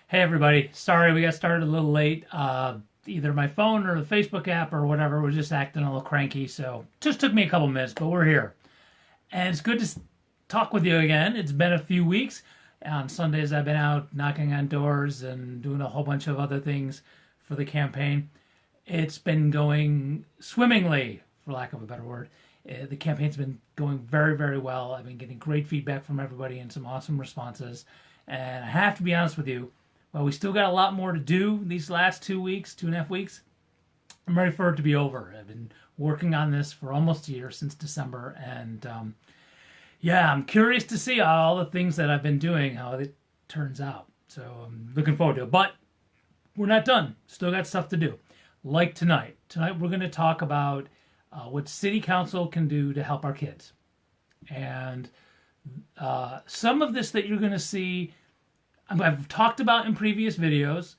Hey everybody, sorry we got started a little late. Either my phone or the Facebook app or whatever was just acting a little cranky, so just took me a couple minutes, but we're here. And it's good to talk with you again. It's been a few weeks. On Sundays I've been out knocking on doors and doing a whole bunch of other things for the campaign. It's been going swimmingly, for lack of a better word. The campaign's been going very, very well. I've been getting great feedback from everybody and some awesome responses. And I have to be honest with you, while we still got a lot more to do these last 2 weeks, 2.5 weeks, I'm ready for it to be over. I've been working on this for almost a year, since December, and yeah, I'm curious to see all the things that I've been doing, how it turns out. So I'm looking forward to it. But we're not done. Still got stuff to do. Like tonight. Tonight we're going to talk about what City Council can do to help our kids. And some of this that you're going to see, I've talked about in previous videos.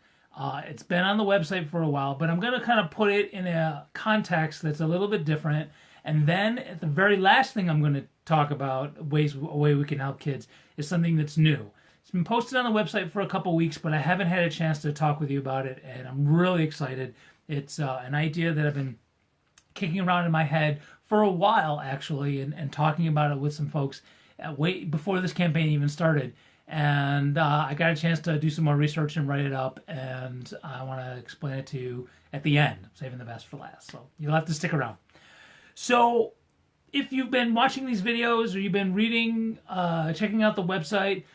It's been on the website for a while, but I'm going to kind of put it in a context that's a little bit different. And then at the very last thing I'm going to talk about, a way we can help kids, is something that's new. It's been posted on the website for a couple weeks, but I haven't had a chance to talk with you about it, and I'm really excited. It's an idea that I've been kicking around in my head for a while, actually, and talking about it with some folks way before this campaign even started. And I got a chance to do some more research and write it up, and I want to explain it to you at the end, saving the best for last. So you'll have to stick around. So if you've been watching these videos or you've been reading, checking out the website,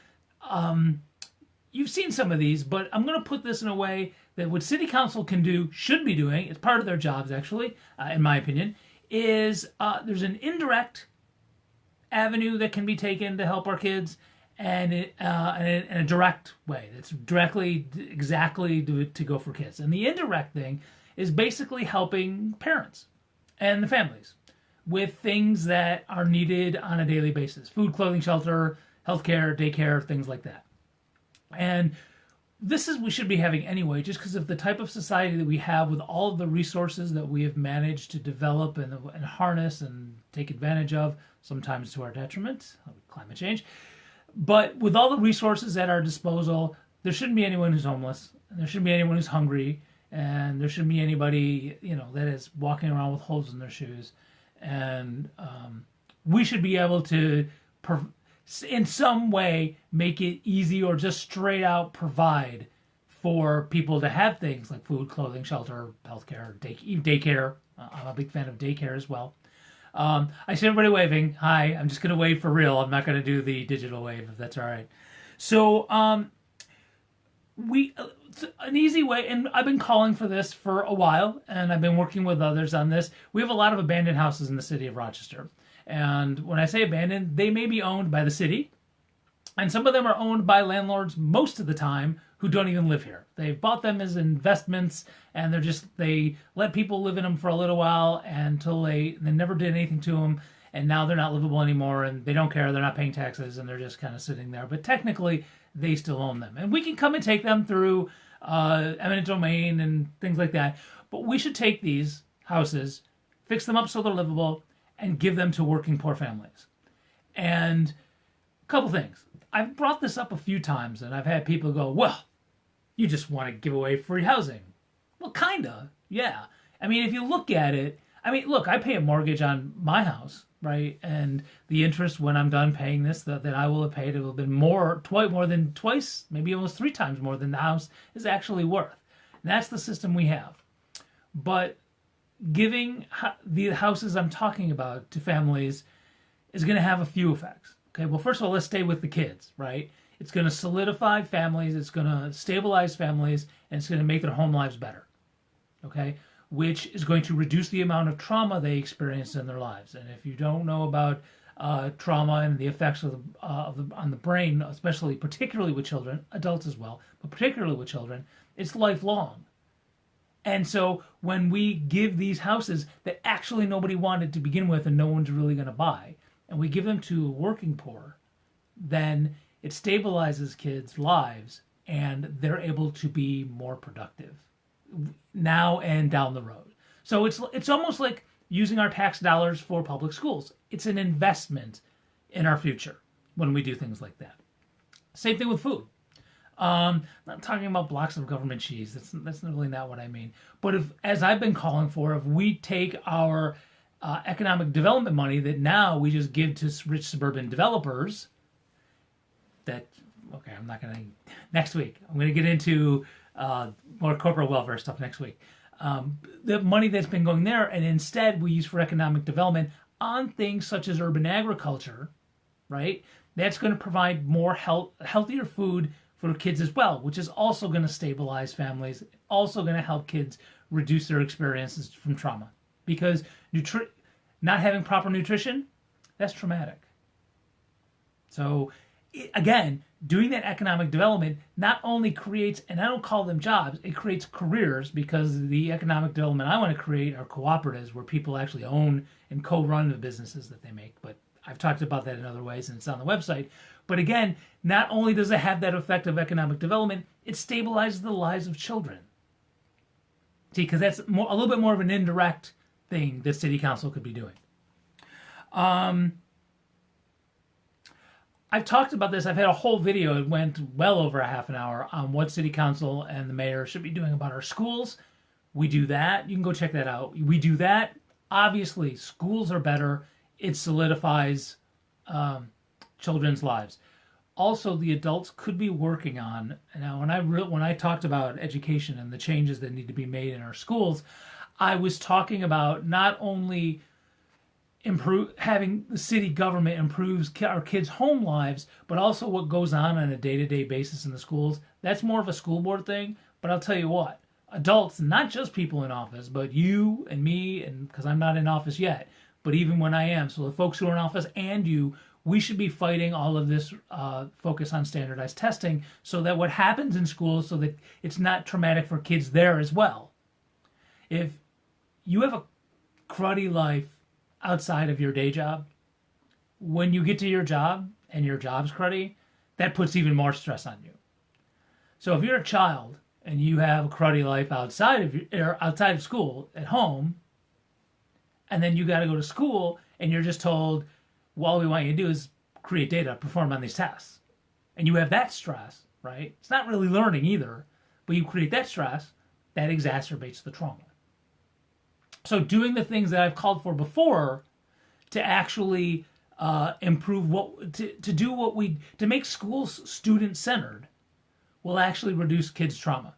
you've seen some of these, but I'm going to put this in a way that what City Council can do, should be doing, it's part of their jobs actually, in my opinion, is there's an indirect avenue that can be taken to help our kids, and in a direct way that's directly exactly to go for kids. And the indirect thing is basically helping parents and the families with things that are needed on a daily basis: food, clothing, shelter, healthcare, daycare, things like that. And this is we should be having anyway, just because of the type of society that we have, with all of the resources that we have managed to develop and harness and take advantage of, sometimes to our detriment, climate change. But with all the resources at our disposal, there shouldn't be anyone who's homeless, and there shouldn't be anyone who's hungry, and there shouldn't be anybody, that is walking around with holes in their shoes. And we should be able to, in some way, make it easy or just straight out provide for people to have things like food, clothing, shelter, healthcare, daycare. I'm a big fan of daycare as well. I see everybody waving. Hi, I'm just going to wave for real. I'm not going to do the digital wave, if that's all right. So an easy way, and I've been calling for this for a while, and I've been working with others on this. We have a lot of abandoned houses in the city of Rochester. And when I say abandoned, they may be owned by the city, and some of them are owned by landlords most of the time who don't even live here. They've bought them as investments, and they let people live in them for a little while until they never did anything to them, and now they're not livable anymore, and they don't care, they're not paying taxes, and they're just kind of sitting there. But technically, they still own them. And we can come and take them through eminent domain and things like that. But we should take these houses, fix them up so they're livable, and give them to working poor families. And a couple things. I've brought this up a few times, and I've had people go, well, you just want to give away free housing. Well, kinda, yeah. I mean, if you look at it, look, I pay a mortgage on my house, right? And the interest when I'm done paying this that I will have paid, it will have been more than twice, maybe almost 3 times more than the house is actually worth. And that's the system we have. But giving the houses I'm talking about to families is going to have a few effects. Okay, well, first of all, let's stay with the kids, right? It's going to solidify families, it's going to stabilize families, and it's going to make their home lives better, okay? Which is going to reduce the amount of trauma they experience in their lives. And if you don't know about trauma and the effects on the brain, particularly with children, adults as well, but particularly with children, it's lifelong. And so when we give these houses that actually nobody wanted to begin with and no one's really going to buy, and we give them to working poor, then it stabilizes kids' lives and they're able to be more productive now and down the road. So it's almost like using our tax dollars for public schools. It's an investment in our future when we do things like that. Same thing with food. Not talking about blocks of government cheese. That's really not what I mean. But if, as I've been calling for, if we take our economic development money that now we just give to rich suburban developers, that okay, I'm not gonna next week. I'm gonna get into more corporate welfare stuff next week. The money that's been going there, and instead we use for economic development on things such as urban agriculture, right? That's going to provide more healthier food for kids as well, which is also going to stabilize families, also going to help kids reduce their experiences from trauma. Because not having proper nutrition, that's traumatic. So, again, doing that economic development not only creates, and I don't call them jobs, it creates careers, because the economic development I want to create are cooperatives where people actually own and co-run the businesses that they make. But I've talked about that in other ways, and it's on the website. But again, not only does it have that effect of economic development, it stabilizes the lives of children. See, because that's a little bit more of an indirect thing that city council could be doing. I've talked about this. I've had a whole video. It went well over a half an hour on what city council and the mayor should be doing about our schools. We do that. You can go check that out. We do that. Obviously, schools are better. It solidifies children's lives. Also, the adults could be working on. Now, when I talked about education and the changes that need to be made in our schools, I was talking about not only having the city government improves our kids' home lives, but also what goes on a day-to-day basis in the schools. That's more of a school board thing. But I'll tell you what, adults, not just people in office, but you and me, and because I'm not in office yet, but even when I am, so the folks who are in office and you, we should be fighting all of this focus on standardized testing, so that what happens in schools, so that it's not traumatic for kids there as well. If you have a cruddy life outside of your day job, when you get to your job and your job's cruddy, that puts even more stress on you. So if you're a child and you have a cruddy life outside of school, at home, and then you got to go to school and you're just told, well, all we want you to do is create data, perform on these tests. And you have that stress, right? It's not really learning either, but you create that stress, that exacerbates the trauma. So doing the things that I've called for before to actually improve to make schools student-centered will actually reduce kids' trauma.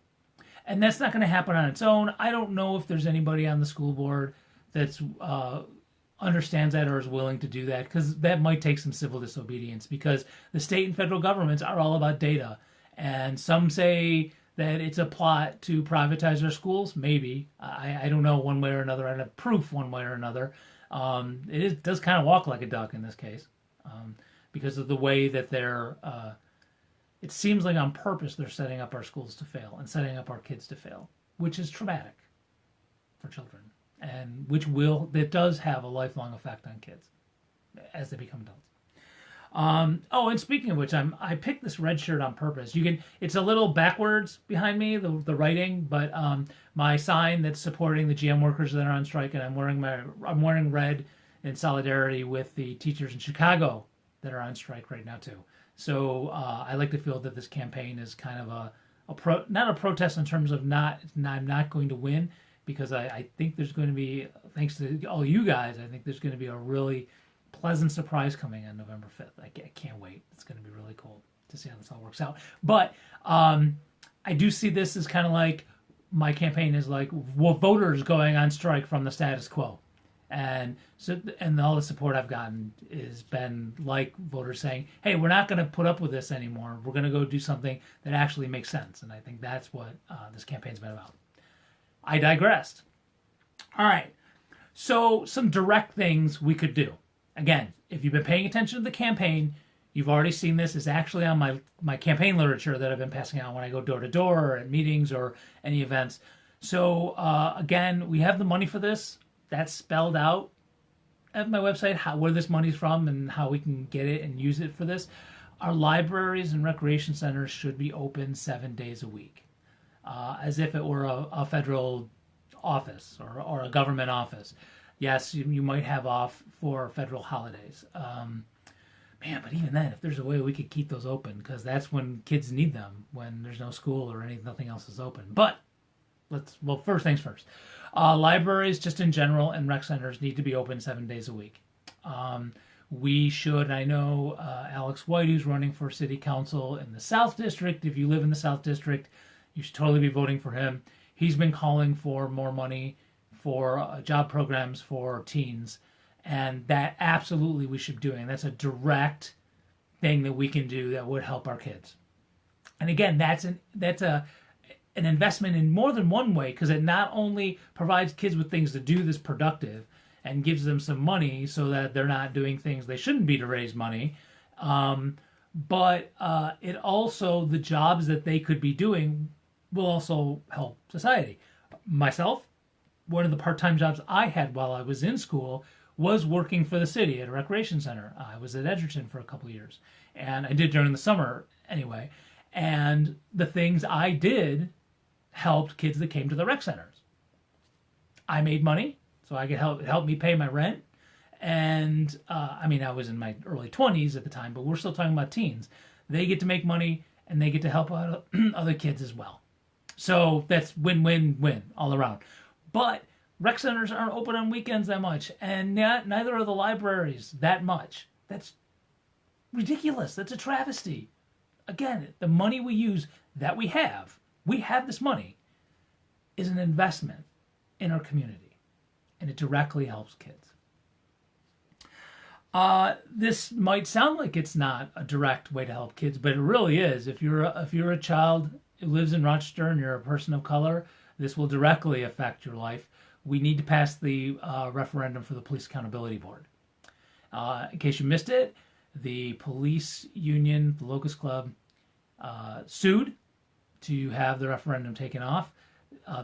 And that's not going to happen on its own. I don't know if there's anybody on the school board that's understands that or is willing to do that, because that might take some civil disobedience, because the state and federal governments are all about data. And some say that it's a plot to privatize our schools. Maybe. I don't know one way or another. I don't have proof one way or another. It does kind of walk like a duck in this case, because of the way that it seems like on purpose they're setting up our schools to fail and setting up our kids to fail, which is traumatic for children, and that does have a lifelong effect on kids as they become adults. And speaking of which, I picked this red shirt on purpose. It's a little backwards behind me, the writing, but my sign that's supporting the GM workers that are on strike, and I'm wearing red in solidarity with the teachers in Chicago that are on strike right now too. So I like to feel that this campaign is kind of not a protest in terms of I'm not going to win, because I think there's going to be, thanks to all you guys, I think there's going to be a really pleasant surprise coming on November 5th. I can't wait. It's going to be really cool to see how this all works out. But I do see this as kind of like, my campaign is like voters going on strike from the status quo. And all the support I've gotten has been like voters saying, hey, we're not going to put up with this anymore. We're going to go do something that actually makes sense. And I think that's what this campaign's been about. I digressed. All right. So some direct things we could do. Again, if you've been paying attention to the campaign, you've already seen this. It's actually on my campaign literature that I've been passing out when I go door to door or at meetings or any events. So again, we have the money for this. That's spelled out at my website, where this money's from and how we can get it and use it for this. Our libraries and recreation centers should be open 7 days a week, as if it were a federal office or a government office. Yes, you might have off for federal holidays, Man, but even then, if there's a way we could keep those open, because that's when kids need them, when there's no school or nothing else is open. But first things first. Libraries, just in general, and rec centers need to be open 7 days a week. We should, I know Alex White, who's running for city council in the South District. If you live in the South District, you should totally be voting for him. He's been calling for more money for job programs for teens, and that absolutely we should be doing. That's a direct thing that we can do that would help our kids. And again, that's an investment in more than one way, because it not only provides kids with things to do that's productive and gives them some money so that they're not doing things they shouldn't be to raise money, but it also, the jobs that they could be doing will also help society. Myself, one of the part-time jobs I had while I was in school was working for the city at a recreation center. I was at Edgerton for a couple of years, and I did during the summer anyway. And the things I did helped kids that came to the rec centers. I made money, so I could help me pay my rent. And I was in my early 20s at the time, but we're still talking about teens. They get to make money, and they get to help out other kids as well. So that's win-win-win all around. But rec centers aren't open on weekends that much, and neither are the libraries that much. That's ridiculous. That's a travesty. Again, the money we use that we have this money, is an investment in our community, and it directly helps kids. This might sound like it's not a direct way to help kids, but it really is. If you're a child who lives in Rochester and you're a person of color, this will directly affect your life. We need to pass the referendum for the Police Accountability Board. In case you missed it, the police union, the Locust Club, sued to have the referendum taken off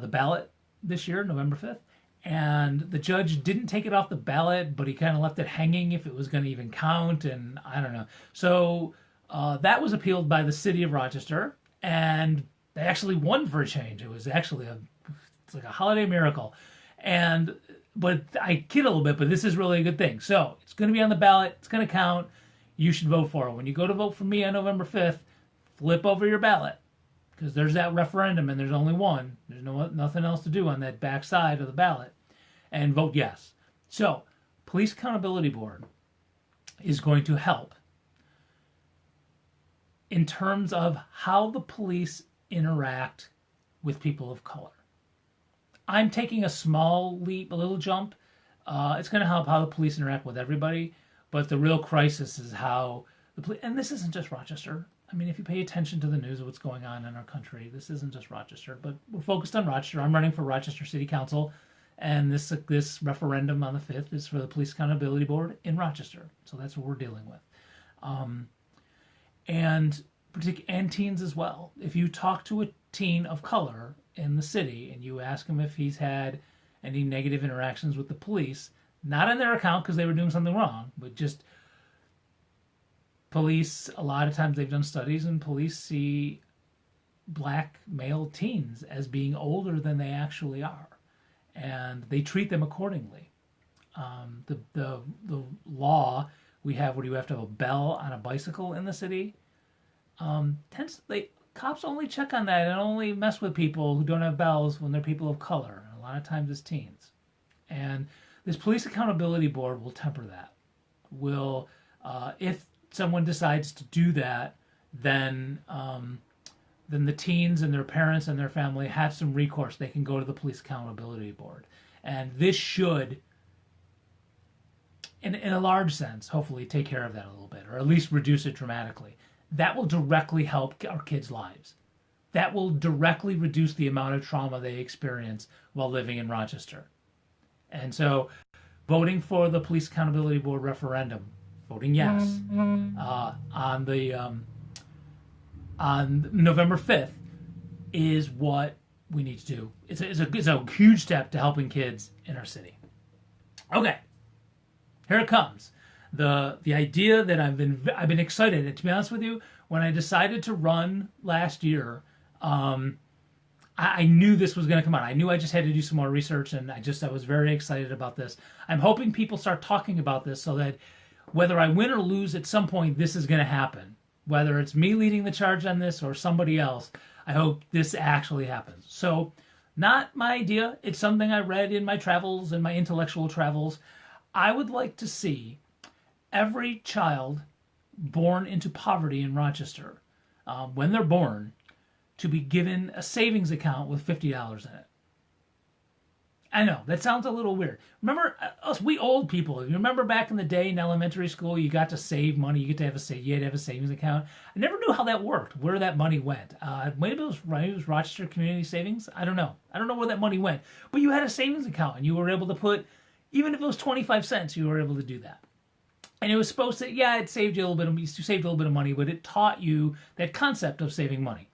the ballot this year, November 5th. And the judge didn't take it off the ballot, but he kind of left it hanging if it was going to even count, and I don't know. So that was appealed by the city of Rochester, and they actually won for a change. It was actually it's like a holiday miracle. But I kid a little bit, but this is really a good thing. So it's going to be on the ballot. It's going to count. You should vote for it. When you go to vote for me on November 5th, flip over your ballot, because there's that referendum and there's only one. There's nothing else to do on that back side of the ballot, and vote yes. So Police Accountability Board is going to help in terms of how the police interact with people of color. I'm taking a small leap, a little jump. It's going to help how the police interact with everybody, but the real crisis is how the police, and this isn't just Rochester. I mean, if you pay attention to the news of what's going on in our country, this isn't just Rochester, but we're focused on Rochester. I'm running for Rochester City Council, and this referendum on the 5th is for the Police Accountability Board in Rochester. So that's what we're dealing with. And teens as well. If you talk to a teen of color in the city and you ask him if he's had any negative interactions with the police, not on their account because they were doing something wrong, but just police, a lot of times they've done studies, and police see black male teens as being older than they actually are, and they treat them accordingly. The law we have where you have to have a bell on a bicycle in the city, cops only check on that and only mess with people who don't have bells when they're people of color, and a lot of times it's teens. And this Police Accountability Board will temper that. If someone decides to do that, then the teens and their parents and their family have some recourse. They can go to the Police Accountability Board. And this should, in a large sense, hopefully take care of that a little bit, or at least reduce it dramatically. That will directly help our kids' lives. That will directly reduce the amount of trauma they experience while living in Rochester. And so voting for the Police Accountability Board referendum, voting yes, on November 5th is what we need to do. It's a huge step to helping kids in our city. Okay, here it comes. The idea that I've been excited, and to be honest with you, when I decided to run last year, I knew this was going to come out. I knew I just had to do some more research, and I was very excited about this. I'm hoping people start talking about this so that whether I win or lose, at some point this is going to happen. Whether it's me leading the charge on this or somebody else, I hope this actually happens. So, not my idea. It's something I read in my travels and my intellectual travels. I would like to see every child born into poverty in Rochester, when they're born, to be given a savings account with $50 in it. I know, that sounds a little weird. Remember, us, we old people, you remember back in the day in elementary school, you got to save money, you had to have a savings account. I never knew how that worked, where that money went. Maybe it was Rochester Community Savings. I don't know. I don't know where that money went. But you had a savings account, and you were able to put, even if it was 25 cents, you were able to do that. And it was supposed to, yeah, it saved you a little bit of, you saved a little bit of money, but it taught you that concept of saving money.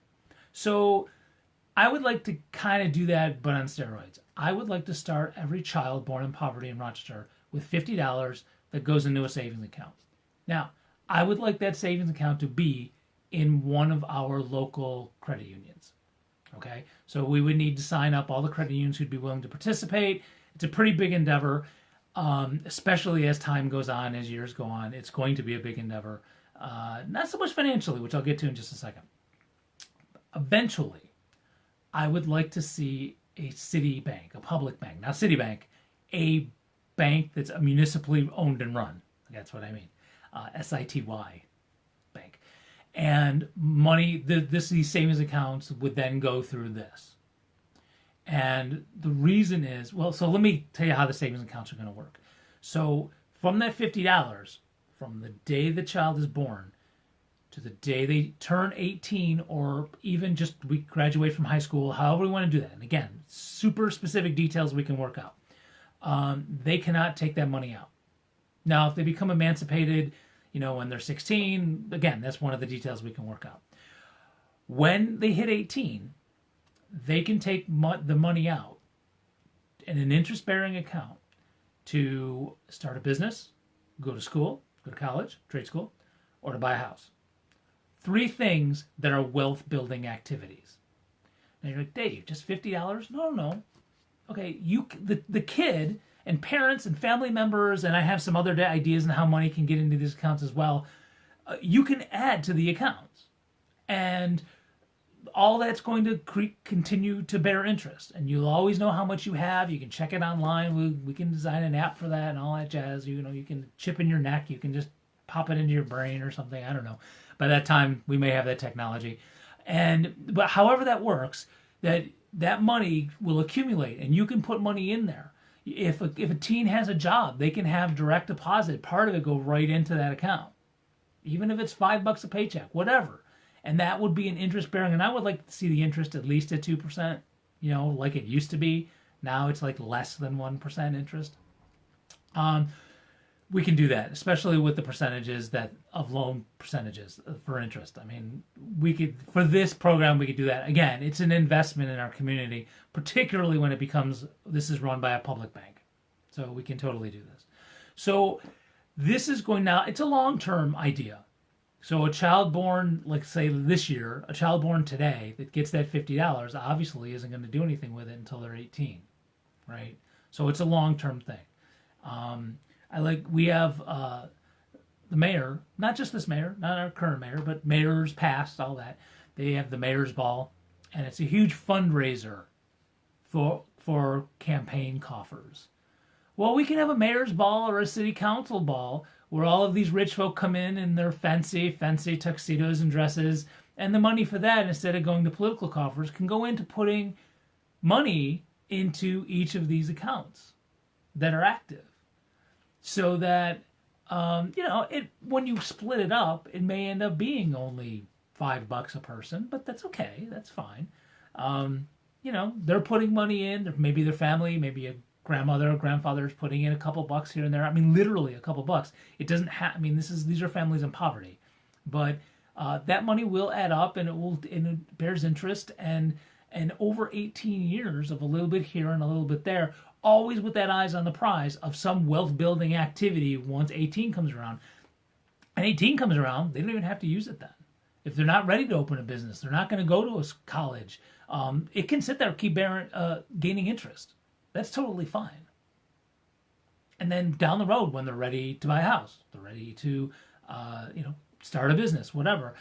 So I would like to kind of do that, but on steroids. I would like to start every child born in poverty in Rochester with $50 that goes into a savings account. Now, I would like that savings account to be in one of our local credit unions. Okay? So we would need to sign up all the credit unions who'd be willing to participate. It's a pretty big endeavor, especially as time goes on, as years go on. It's going to be a big endeavor. Not so much financially, which I'll get to in just a second. Eventually, I would like to see a city bank, a public bank, not Citibank, a bank that's municipally owned and run. That's what I mean. SITY bank. And money, these savings accounts would then go through this. And the reason is, well, so let me tell you how the savings accounts are going to work. So from that $50, from the day the child is born to the day they turn 18, or even just we graduate from high school, however we want to do that. And again, super specific details we can work out. They cannot take that money out. Now, if they become emancipated, when they're 16, again, that's one of the details we can work out. When they hit 18, they can take the money out in an interest-bearing account to start a business, go to school, go to college, trade school, or to buy a house. 3 things that are wealth-building activities. And you're like, Dave, just $50? No. Okay, the kid and parents and family members, and I have some other ideas on how money can get into these accounts as well. You can add to the accounts, and all that's going to continue to bear interest. And you'll always know how much you have. You can check it online. We can design an app for that and all that jazz. You can chip in your neck. You can just pop it into your brain or something. I don't know. By that time, we may have that technology. But however that works, that money will accumulate, and you can put money in there. If a teen has a job, they can have direct deposit. Part of it go right into that account, even if it's $5 a paycheck, whatever. And that would be an interest bearing. And I would like to see the interest at least at 2%, like it used to be. Now it's like less than 1% interest. We can do that, especially with the percentages of loan percentages for interest. I mean, for this program, we could do that. Again, it's an investment in our community, particularly when this is run by a public bank. So we can totally do this. So this is it's a long-term idea. So a child born, like say this year, a child born today that gets that $50 obviously isn't going to do anything with it until they're 18, right? So it's a long-term thing. We have the mayor, not just this mayor, not our current mayor, but mayors past, all that. They have the mayor's ball, and it's a huge fundraiser for campaign coffers. Well, we can have a mayor's ball or a city council ball where all of these rich folk come in their fancy tuxedos and dresses, and the money for that, instead of going to political coffers, can go into putting money into each of these accounts that are active. So that, when you split it up, it may end up being only $5 a person, but that's okay. That's fine. They're putting money in. Maybe their family, maybe a grandmother or grandfather is putting in a couple bucks here and there. I mean, literally a couple bucks. It doesn't have. These are families in poverty, but that money will add up, and it bears interest, and over 18 years of a little bit here and a little bit there. Always with that eyes on the prize of some wealth-building activity once 18 comes around. And 18 comes around, they don't even have to use it then. If they're not ready to open a business, they're not going to go to a college, it can sit there, keep gaining interest. That's totally fine. And then down the road, when they're ready to buy a house, they're ready to, start a business, whatever.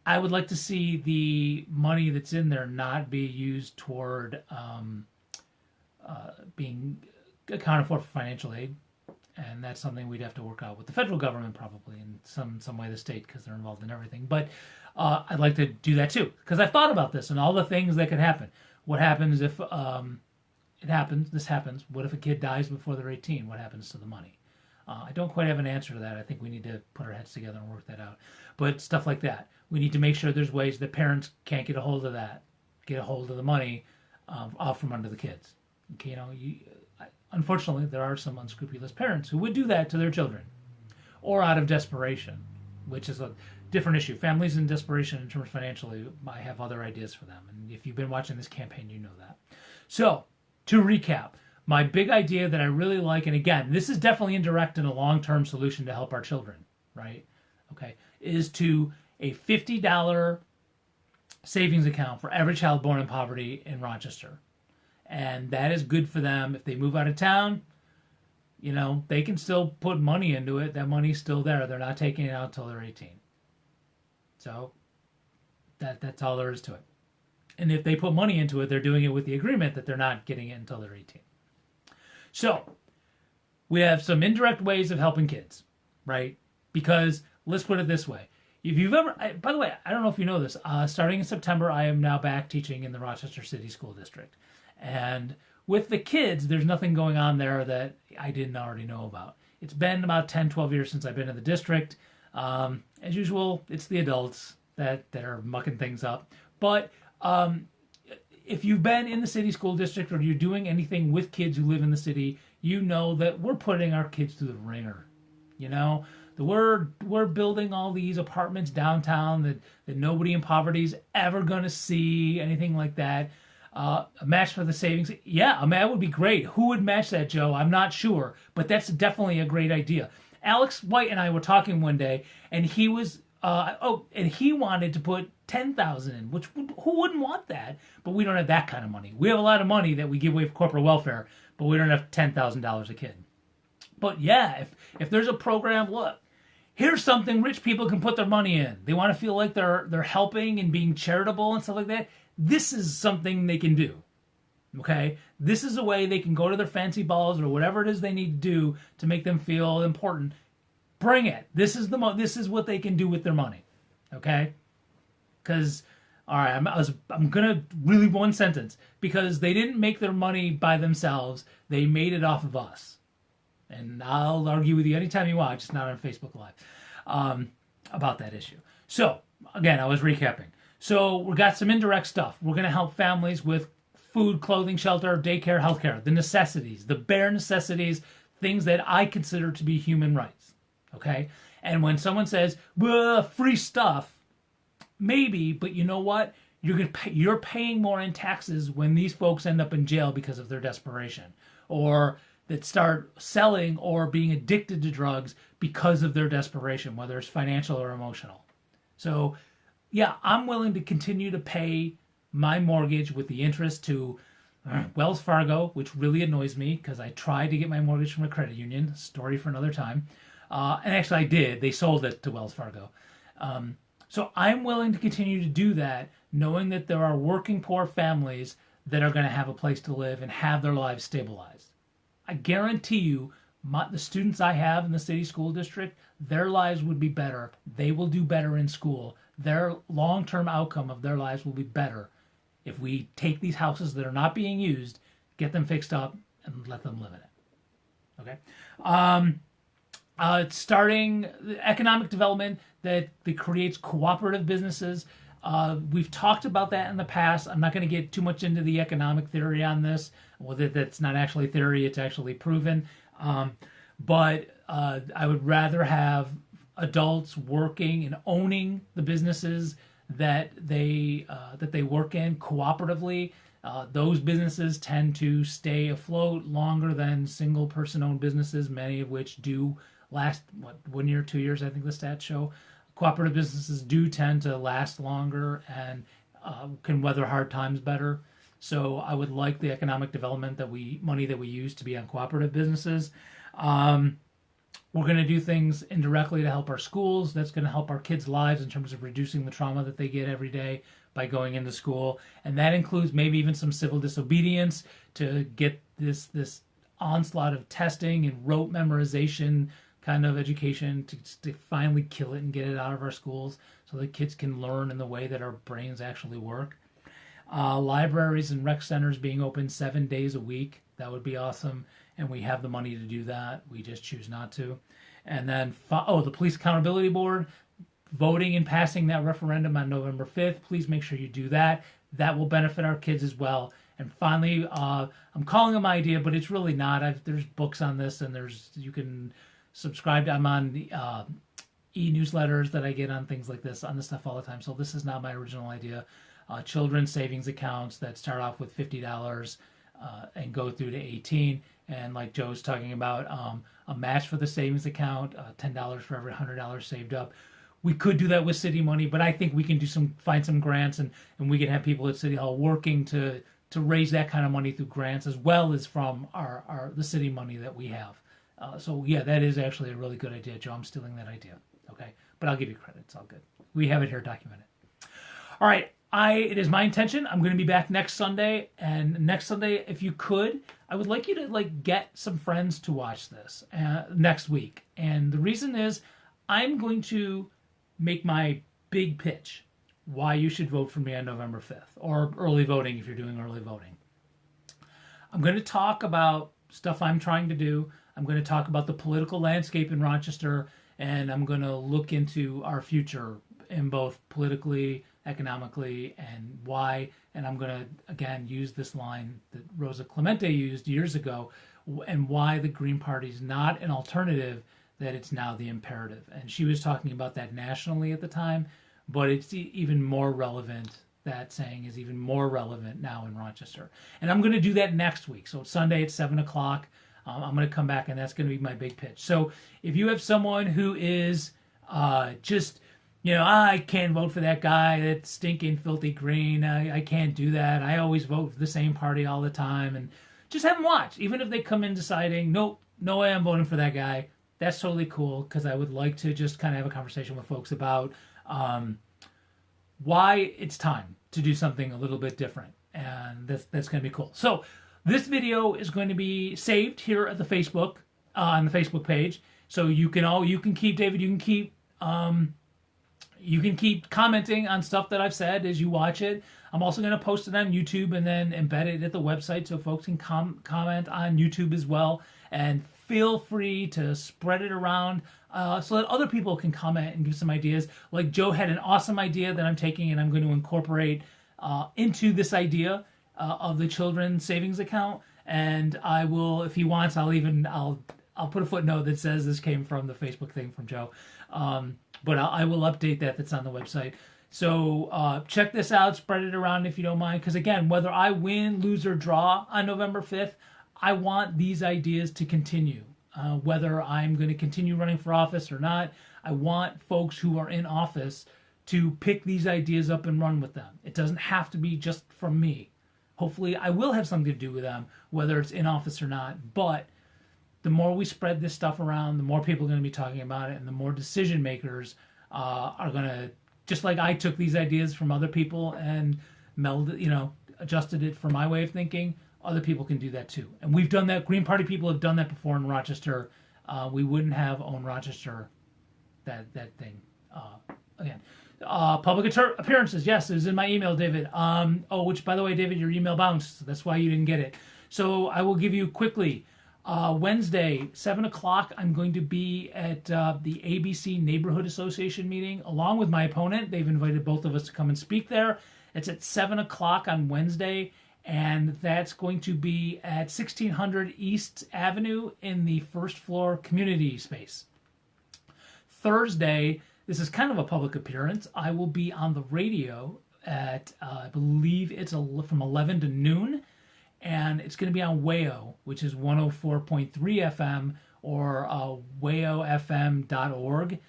I would like to see the money that's in there not be used toward being accounted for financial aid, and that's something we'd have to work out with the federal government, probably in some way the state, because they're involved in everything. But I'd like to do that too, because I've thought about this and all the things that could happen. What happens if this happens? What if a kid dies before they're 18? What happens to the money? I don't quite have an answer to that. I think we need to put our heads together and work that out. But stuff like that, we need to make sure there's ways that parents can't get a hold of the money off from under the kids. Okay, unfortunately, there are some unscrupulous parents who would do that to their children, or out of desperation, which is a different issue. Families in desperation in terms financially, I have other ideas for them. And if you've been watching this campaign, you know that. So, to recap, my big idea that I really like, and again, this is definitely indirect and a long-term solution to help our children, right? Okay, is to a $50 savings account for every child born in poverty in Rochester. And that is good for them. If they move out of town, they can still put money into it. That money's still there. They're not taking it out until they're 18. So that's all there is to it. And if they put money into it, they're doing it with the agreement that they're not getting it until they're 18. So we have some indirect ways of helping kids, right? Because let's put it this way. If you've ever, by the way, I don't know if you know this, starting in September, I am now back teaching in the Rochester City School District. And with the kids, there's nothing going on there that I didn't already know about. It's been about 10, 12 years since I've been in the district. As usual, it's the adults that are mucking things up. But if you've been in the city school district or you're doing anything with kids who live in the city, you know that we're putting our kids through the ringer. We're building all these apartments downtown that nobody in poverty is ever going to see, anything like that. A match for the savings. Yeah, that would be great. Who would match that, Joe? I'm not sure, but that's definitely a great idea. Alex White and I were talking one day, and he was, and he wanted to put $10,000 in, which who wouldn't want that? But we don't have that kind of money. We have a lot of money that we give away for corporate welfare, but we don't have $10,000 a kid. But yeah, if there's a program, look, here's something rich people can put their money in. They want to feel like they're helping and being charitable and stuff like that. This is something they can do, okay? This is a way they can go to their fancy balls or whatever it is they need to do to make them feel important. Bring it. This is what they can do with their money, okay? Because, all right, I'm gonna really one sentence, because they didn't make their money by themselves. They made it off of us, and I'll argue with you anytime you want, just not on Facebook Live, about that issue. So again, I was recapping. So we got some indirect stuff. We're going to help families with food, clothing, shelter, daycare, healthcare, the necessities, the bare necessities, things that I consider to be human rights. Okay? And when someone says, well, free stuff, maybe, but you know what? You're paying more in taxes when these folks end up in jail because of their desperation, or that start selling or being addicted to drugs because of their desperation, whether it's financial or emotional. So yeah, I'm willing to continue to pay my mortgage with the interest to Wells Fargo, which really annoys me because I tried to get my mortgage from a credit union. Story for another time. And actually I did. They sold it to Wells Fargo. So I'm willing to continue to do that, knowing that there are working poor families that are going to have a place to live and have their lives stabilized. I guarantee you, the students I have in the city school district, their lives would be better. They will do better in school. Their long-term outcome of their lives will be better if we take these houses that are not being used, get them fixed up, and let them live in it. Okay? Starting economic development that creates cooperative businesses. We've talked about that in the past. I'm not going to get too much into the economic theory on this. Well, that's not actually theory, it's actually proven. But I would rather have adults working and owning the businesses that they work in cooperatively. Those businesses tend to stay afloat longer than single person owned businesses, many of which do last 1 year, 2 years, I think the stats show. Cooperative businesses do tend to last longer and can weather hard times better. So I would like the economic development money that we use to be on cooperative businesses. We're going to do things indirectly to help our schools. That's going to help our kids' lives in terms of reducing the trauma that they get every day by going into school. And that includes maybe even some civil disobedience to get this onslaught of testing and rote memorization kind of education to finally kill it and get it out of our schools so that kids can learn in the way that our brains actually work. Libraries and rec centers being open 7 days a week. That would be awesome. And we have the money to do that. We just choose not to. And then, the Police Accountability Board, voting and passing that referendum on November 5th. Please make sure you do that. That will benefit our kids as well. And finally, I'm calling them idea, but it's really not. There's books on this, and you can subscribe. I'm on the e-newsletters that I get on things like this, on this stuff all the time. So this is not my original idea. Children's savings accounts that start off with $50 and go through to 18. And like Joe's talking about, a match for the savings account, $10 for every $100 saved up. We could do that with city money, but I think we can find some grants, and we can have people at City Hall working to raise that kind of money through grants as well as from the city money that we have. So yeah, that is actually a really good idea, Joe. I'm stealing that idea. Okay, but I'll give you credit. It's all good. We have it here documented. All right. It is my intention. I'm going to be back next Sunday, and next Sunday, if you could, I would like you to get some friends to watch this next week. And the reason is, I'm going to make my big pitch why you should vote for me on November 5th, or early voting if you're doing early voting. I'm going to talk about stuff I'm trying to do. I'm going to talk about the political landscape in Rochester, and I'm going to look into our future in both politically, economically, and why. And I'm going to, again, use this line that Rosa Clemente used years ago, and why the Green Party is not an alternative, that it's now the imperative. And she was talking about that nationally at the time, but it's even more relevant. That saying is even more relevant now in Rochester. And I'm going to do that next week. So Sunday at 7 o'clock, I'm going to come back, and that's going to be my big pitch. So if you have someone who is just, I can't vote for that guy, that's stinking filthy green, I can't do that, I always vote for the same party all the time, and just have them watch. Even if they come in deciding, nope, no way I'm voting for that guy, that's totally cool, because I would like to just kind of have a conversation with folks about why it's time to do something a little bit different. And that's going to be cool. So this video is going to be saved here at the Facebook, on the Facebook page. So you can keep, David, you can keep commenting on stuff that I've said as you watch it. I'm also going to post it on YouTube and then embed it at the website so folks can comment on YouTube as well. And feel free to spread it around so that other people can comment and give some ideas. Like Joe had an awesome idea that I'm taking and I'm going to incorporate into this idea of the children's savings account. And I will, if he wants, I'll put a footnote that says this came from the Facebook thing from Joe. But I will update that's on the website. So check this out, spread it around if you don't mind. Because again, whether I win, lose, or draw on November 5th, I want these ideas to continue. Whether I'm going to continue running for office or not, I want folks who are in office to pick these ideas up and run with them. It doesn't have to be just from me. Hopefully I will have something to do with them, whether it's in office or not. But the more we spread this stuff around, the more people are going to be talking about it, and the more decision makers are going to, just like I took these ideas from other people and adjusted it for my way of thinking, other people can do that too. And we've done that. Green Party people have done that before in Rochester. We wouldn't have owned Rochester, that thing. Again, public appearances. Yes, it was in my email, David. Which, by the way, David, your email bounced. That's why you didn't get it. So I will give you quickly. Wednesday, 7 o'clock, I'm going to be at the ABC Neighborhood Association meeting along with my opponent. They've invited both of us to come and speak there. It's at 7 o'clock on Wednesday, and that's going to be at 1600 East Avenue in the first floor community space. Thursday, this is kind of a public appearance. I will be on the radio at, I believe it's from 11 to noon. And it's going to be on WAYO, which is 104.3 FM, or wayofm.org.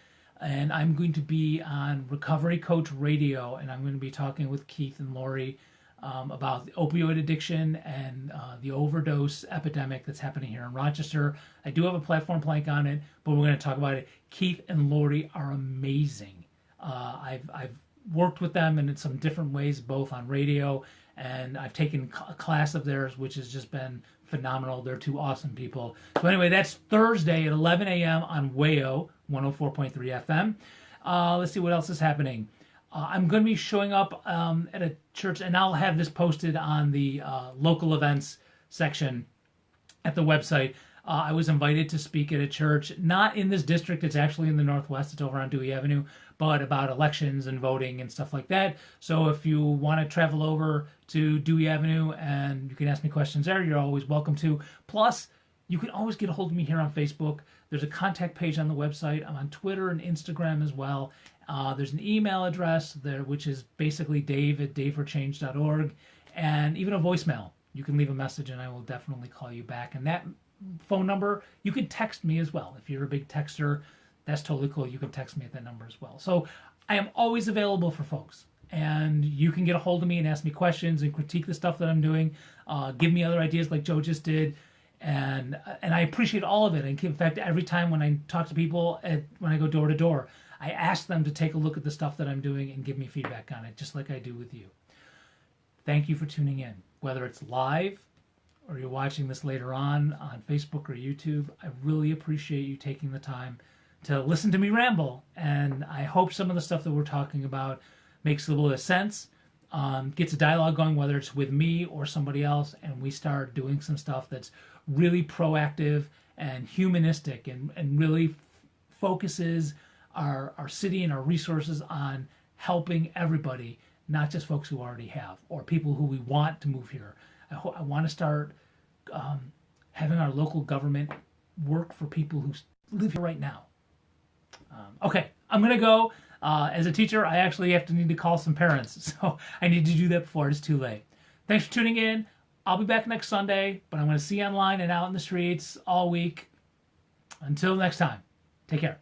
And I'm going to be on Recovery Coach Radio, and I'm going to be talking with Keith and Lori about the opioid addiction and the overdose epidemic that's happening here in Rochester. I do have a platform plank on it, but we're going to talk about it. Keith and Lori are amazing. I've worked with them in some different ways, both on radio, and I've taken a class of theirs, which has just been phenomenal. They're two awesome people. So anyway, that's Thursday at 11 a.m. on WAYO 104.3 FM. Let's see what else is happening. I'm going to be showing up at a church, and I'll have this posted on the local events section at the website. I was invited to speak at a church, not in this district, it's actually in the Northwest, it's over on Dewey Avenue, but about elections and voting and stuff like that. So if you want to travel over to Dewey Avenue and you can ask me questions there, you're always welcome to. Plus, you can always get a hold of me here on Facebook. There's a contact page on the website. I'm on Twitter and Instagram as well. There's an email address there, which is basically dave@daveforchange.org, and even a voicemail. You can leave a message and I will definitely call you back. And that phone number, you can text me as well. If you're a big texter, that's totally cool. You can text me at that number as well. So I am always available for folks. And you can get a hold of me and ask me questions and critique the stuff that I'm doing. Give me other ideas like Joe just did. And I appreciate all of it. And in fact, every time when I talk to people, when I go door to door, I ask them to take a look at the stuff that I'm doing and give me feedback on it, just like I do with you. Thank you for tuning in. Whether it's live or you're watching this later on Facebook or YouTube, I really appreciate you taking the time to listen to me ramble. And I hope some of the stuff that we're talking about makes a little bit of sense, gets a dialogue going, whether it's with me or somebody else, and we start doing some stuff that's really proactive and humanistic and really focuses our city and our resources on helping everybody, not just folks who already have or people who we want to move here. I want to start having our local government work for people who live here right now. Okay, I'm going to go. As a teacher, I actually need to call some parents, so I need to do that before it's too late. Thanks for tuning in. I'll be back next Sunday, but I'm going to see you online and out in the streets all week. Until next time, take care.